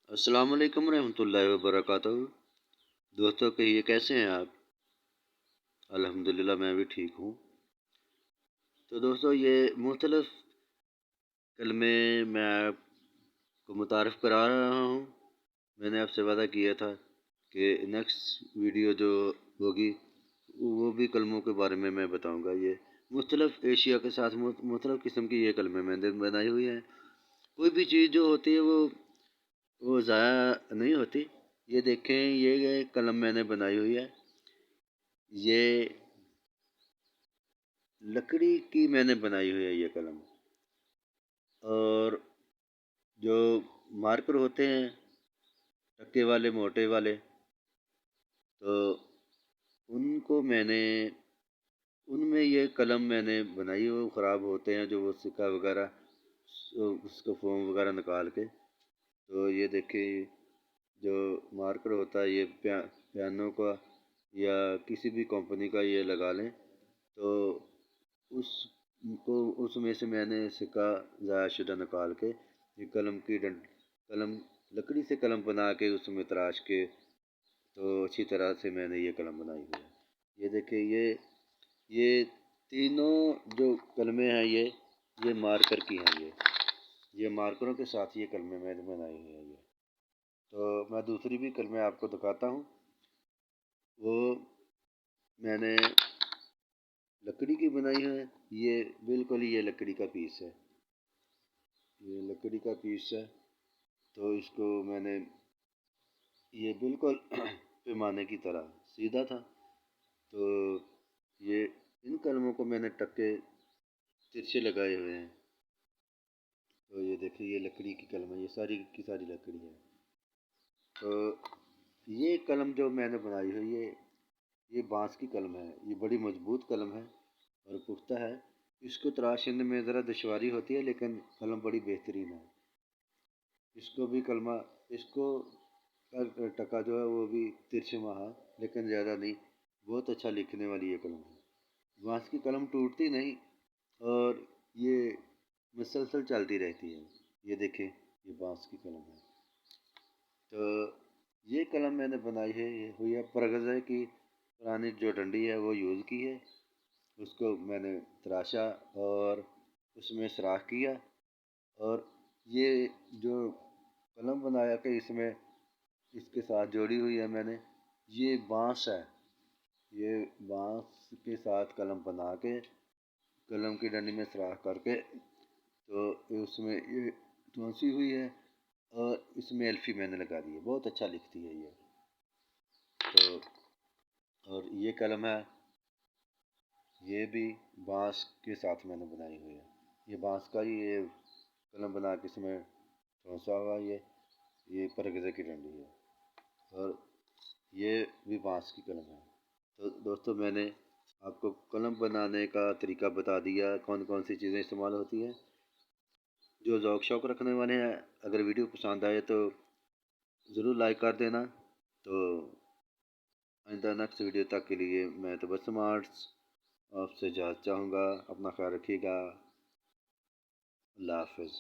السلام علیکم ورحمۃ اللہ وبرکاتہ۔ دوستوں کہیے کیسے ہیں آپ؟ الحمدللہ میں بھی ٹھیک ہوں۔ تو دوستوں یہ مختلف کلمے میں آپ کو متعارف کرا رہا ہوں۔ میں نے آپ سے وعدہ کیا تھا کہ نیکسٹ ویڈیو جو ہوگی وہ بھی کلموں کے بارے میں بتاؤں گا۔ یہ مختلف ایشیا کے ساتھ مختلف قسم کی یہ کلمے میں نے بنائی ہوئی ہیں۔ کوئی بھی چیز جو ہوتی ہے وہ ضائع نہیں ہوتی۔ یہ دیکھیں یہ قلم میں نے بنائی ہوئی ہے، یہ لکڑی کی میں نے بنائی ہوئی ہے یہ قلم۔ اور جو مارکر ہوتے ہیں ٹکے والے موٹے والے، تو ان میں یہ قلم میں نے بنائی ہوئی خراب ہوتے ہیں جو وہ سکہ وغیرہ اس کو فوم وغیرہ نکال کے۔ تو یہ دیکھیں جو مارکر ہوتا ہے یہ پیانوں کا یا کسی بھی کمپنی کا یہ لگا لیں، تو اس میں سے میں نے سکہ ضائع شدہ نکال کے یہ قلم لکڑی سے قلم بنا کے اس میں تراش کے تو اچھی طرح سے میں نے یہ قلم بنائی ہوئی ہے۔ یہ دیکھیں یہ تینوں جو قلمیں ہیں یہ مارکر کی ہیں۔ یہ مارکروں کے ساتھ یہ قلمیں میں نے بنائی ہوئی ہیں۔ تو میں دوسری بھی قلمیں آپ کو دکھاتا ہوں۔ وہ میں نے لکڑی کی بنائی ہے، یہ بالکل یہ لکڑی کا پیس ہے، یہ لکڑی کا پیس ہے۔ تو اس کو میں نے یہ بالکل پیمانے کی طرح سیدھا تھا، تو یہ ان قلموں کو میں نے ٹکے ترچھے لگائے ہوئے ہیں۔ تو یہ دیکھیں یہ لکڑی کی قلم ہے، یہ ساری کی ساری لکڑی ہے۔ تو یہ قلم جو میں نے بنائی ہے یہ بانس کی قلم ہے، یہ بڑی مضبوط قلم ہے اور پختہ ہے۔ اس کو تراشنے میں ذرا دشواری ہوتی ہے لیکن قلم بڑی بہترین ہے۔ اس کو ٹکا جو ہے وہ بھی ترچھواں ہے لیکن زیادہ نہیں، بہت اچھا لکھنے والی یہ قلم ہے۔ بانس کی قلم ٹوٹتی نہیں اور یہ مسلسل چلتی رہتی ہے۔ یہ دیکھیں یہ بانس کی قلم ہے۔ تو یہ قلم میں نے بنائی ہے، یہ ہوئی ہے پرغزے کی پرانی جو ڈنڈی ہے وہ یوز کی ہے، اس کو میں نے تراشا اور اس میں سوراخ کیا، اور یہ جو قلم بنایا کہ اس کے ساتھ جوڑی ہوئی ہے میں نے، یہ بانس ہے، یہ بانس کے ساتھ قلم بنا کے قلم کی ڈنڈی میں سوراخ کر کے تو اس میں یہ ٹھونسی ہوئی ہے اور اس میں الفی میں نے لگا دی ہے، بہت اچھا لکھتی ہے یہ۔ تو اور یہ قلم ہے، یہ بھی بانس کے ساتھ میں نے بنائی ہوئی ہے، یہ بانس کا ہی یہ قلم بنا کے اس میں ٹھونسا ہوا یہ پرغزے کی ڈنڈی ہے اور یہ بھی بانس کی قلم ہے۔ تو دوستو میں نے آپ کو قلم بنانے کا طریقہ بتا دیا، کون کون سی چیزیں استعمال ہوتی ہیں۔ جو ذوق شوق رکھنے والے ہیں اگر ویڈیو پسند آئے تو ضرور لائک کر دینا۔ تو آئندہ نیکسٹ ویڈیو تک کے لیے میں تبسم آرٹس آپ سے اجازت چاہوں گا۔ اپنا خیال رکھیے گا۔ اللہ حافظ۔